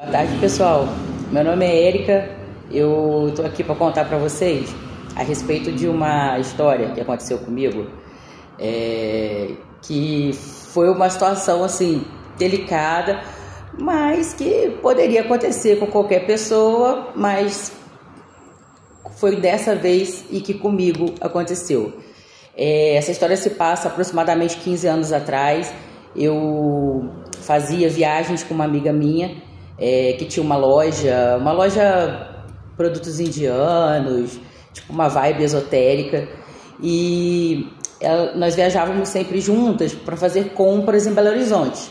Boa tarde, pessoal. Meu nome é Érica. Eu estou aqui para contar para vocês a respeito de uma história que aconteceu comigo, que foi uma situação assim delicada, mas que poderia acontecer com qualquer pessoa, mas foi dessa vez e que comigo aconteceu. Essa história se passa aproximadamente 15 anos atrás. Eu fazia viagens com uma amiga minha, que tinha uma loja produtos indianos, tipo uma vibe esotérica, e nós viajávamos sempre juntas para fazer compras em Belo Horizonte.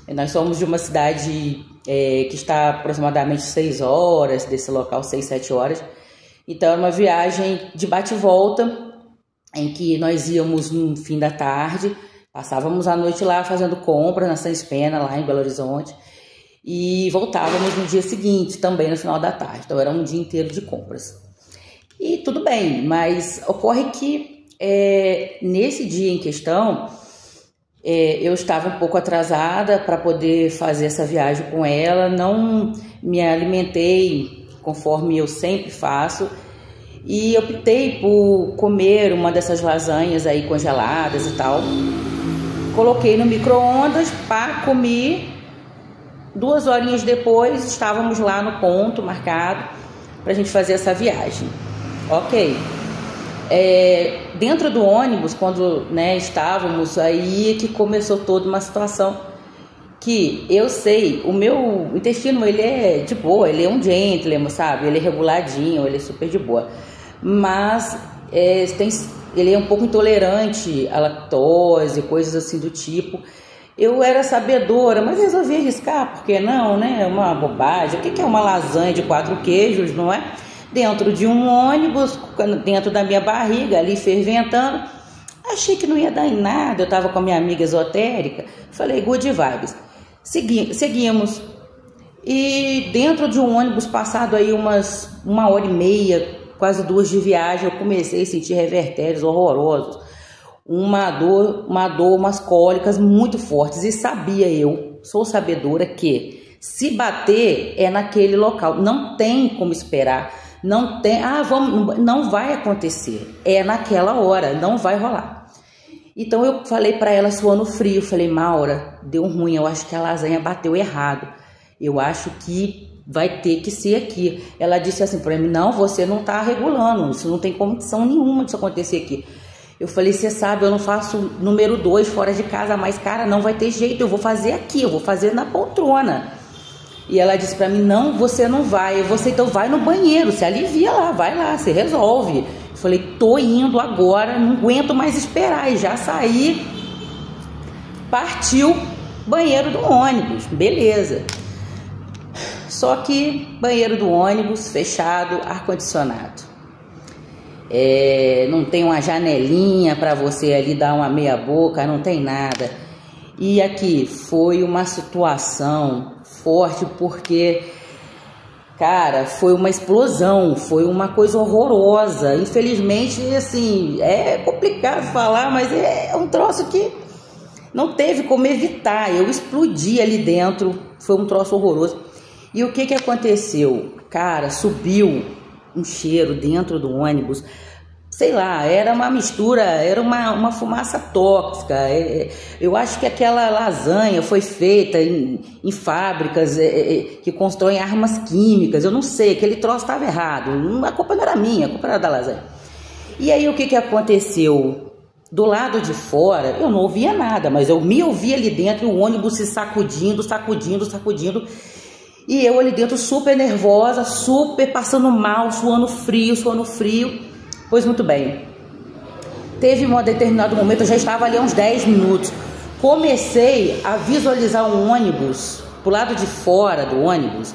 Nós somos de uma cidade que está aproximadamente 6 horas desse local, 6, 7 horas. Então era uma viagem de bate e volta, em que nós íamos no fim da tarde, passávamos a noite lá fazendo compras na Sans Pena, lá em Belo Horizonte, e voltávamos no dia seguinte, também no final da tarde. Então era um dia inteiro de compras. E tudo bem, mas ocorre que nesse dia em questão, eu estava um pouco atrasada para poder fazer essa viagem com ela, não me alimentei conforme eu sempre faço, e optei por comer uma dessas lasanhas aí congeladas e tal. Coloquei no micro-ondas, comi. 2 horinhas depois estávamos lá no ponto marcado para a gente fazer essa viagem. Ok. Dentro do ônibus, quando estávamos aí, que começou toda uma situação que eu sei, o meu intestino, ele é de boa, ele é um gentleman, sabe? Ele é reguladinho, ele é super de boa. Mas ele é um pouco intolerante à lactose, coisas assim do tipo. Eu era sabedora, mas resolvi arriscar, porque não, né? É uma bobagem. O que é uma lasanha de 4 queijos, não é? Dentro de um ônibus, dentro da minha barriga, ali ferventando. Achei que não ia dar em nada. Eu estava com a minha amiga esotérica. Falei, good vibes. Seguimos. E dentro de um ônibus, passado aí 1h30, quase 2 de viagem, eu comecei a sentir revertérios horrorosos. Uma dor, umas cólicas muito fortes. E sabia eu, sou sabedora, que se bater é naquele local. Não tem como esperar. Não tem, não vai acontecer. É naquela hora, não vai rolar. Então eu falei para ela, suando frio, falei, Maura, deu ruim, eu acho que a lasanha bateu errado. Eu acho que vai ter que ser aqui. Ela disse assim para mim, não, você não tá regulando, isso não tem condição nenhuma disso acontecer aqui. Eu falei, você sabe, eu não faço número 2 fora de casa, mas cara, não vai ter jeito, eu vou fazer aqui, eu vou fazer na poltrona. E ela disse pra mim, não, você não vai, você então vai no banheiro, se alivia lá, vai lá, se resolve. Eu falei, tô indo agora, não aguento mais esperar, e já saí, partiu banheiro do ônibus, beleza. Só que banheiro do ônibus fechado, ar-condicionado. Não tem uma janelinha para você ali dar uma meia boca, não tem nada. E aqui foi uma situação forte, porque, cara, foi uma explosão, foi uma coisa horrorosa. Infelizmente, assim, é complicado falar, mas é um troço que não teve como evitar. Eu explodi ali dentro, foi um troço horroroso. E o que aconteceu? Cara, subiu um cheiro dentro do ônibus, sei lá, era uma mistura, era uma fumaça tóxica. Eu acho que aquela lasanha foi feita em fábricas que constroem armas químicas, eu não sei, aquele troço estava errado, a culpa não era minha, a culpa era da lasanha. E aí o que aconteceu? Do lado de fora eu não ouvia nada, mas eu me ouvia ali dentro, o ônibus se sacudindo, e eu ali dentro super nervosa, super passando mal, suando frio. Pois muito bem. Teve um determinado momento, eu já estava ali há uns 10 minutos. Comecei a visualizar um ônibus, pro lado de fora do ônibus,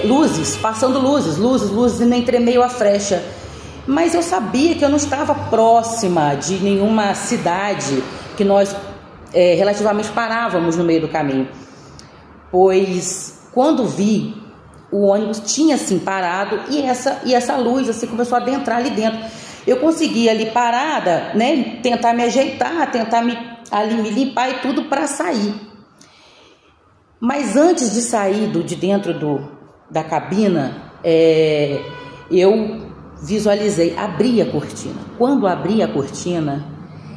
luzes, passando luzes, e nem tremeu a frecha. Mas eu sabia que eu não estava próxima de nenhuma cidade que nós relativamente parávamos no meio do caminho. Pois quando vi, o ônibus tinha assim parado e essa luz assim começou a adentrar ali dentro. Eu consegui ali parada, né, tentar me ajeitar, tentar me limpar e tudo para sair. Mas antes de sair de dentro da cabina, eu visualizei, abri a cortina. Quando abri a cortina,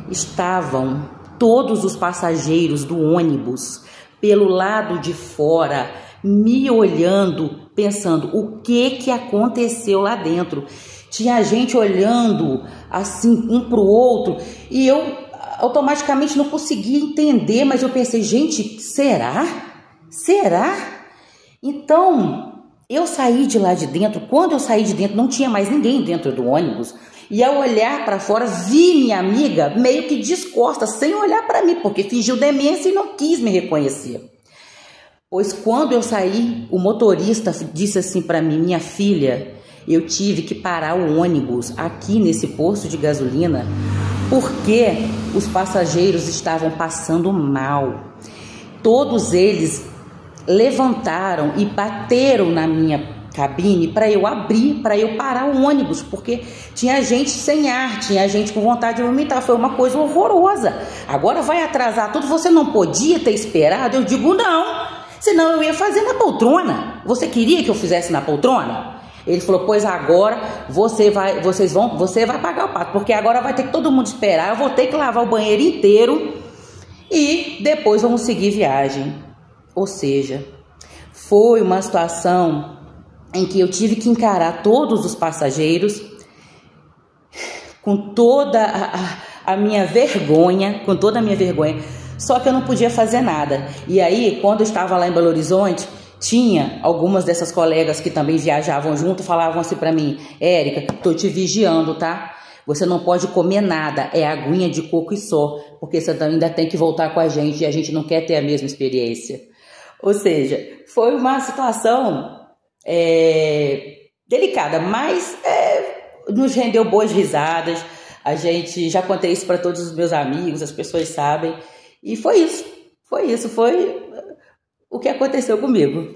estavam todos os passageiros do ônibus pelo lado de fora, me olhando, pensando o que aconteceu lá dentro. Tinha gente olhando assim um para o outro e eu automaticamente não conseguia entender, mas eu pensei, gente, será? Então, eu saí de lá de dentro. Quando eu saí de dentro, não tinha mais ninguém dentro do ônibus. E ao olhar para fora, vi minha amiga meio que descosta, sem olhar para mim, porque fingiu demência e não quis me reconhecer. Pois quando eu saí, o motorista disse assim para mim, minha filha, eu tive que parar o ônibus aqui nesse posto de gasolina, porque os passageiros estavam passando mal. Todos eles levantaram e bateram na minha cabine para eu abrir, para eu parar o ônibus, porque tinha gente sem ar, tinha gente com vontade de vomitar. Foi uma coisa horrorosa. Agora vai atrasar tudo, você não podia ter esperado? Eu digo não, senão eu ia fazer na poltrona. Você queria que eu fizesse na poltrona? Ele falou, pois agora você vai pagar o pato, porque agora vai ter que todo mundo esperar, eu vou ter que lavar o banheiro inteiro e depois vamos seguir viagem. Ou seja, foi uma situação em que eu tive que encarar todos os passageiros com toda a minha vergonha, só que eu não podia fazer nada. E aí, quando eu estava lá em Belo Horizonte, tinha algumas dessas colegas que também viajavam junto, falavam assim para mim, Érica, tô te vigiando, tá? Você não pode comer nada, é aguinha de coco e só, porque você ainda tem que voltar com a gente e a gente não quer ter a mesma experiência. Ou seja, foi uma situação delicada, mas nos rendeu boas risadas. A gente, já contei isso para todos os meus amigos, as pessoas sabem. E foi isso. Foi o que aconteceu comigo.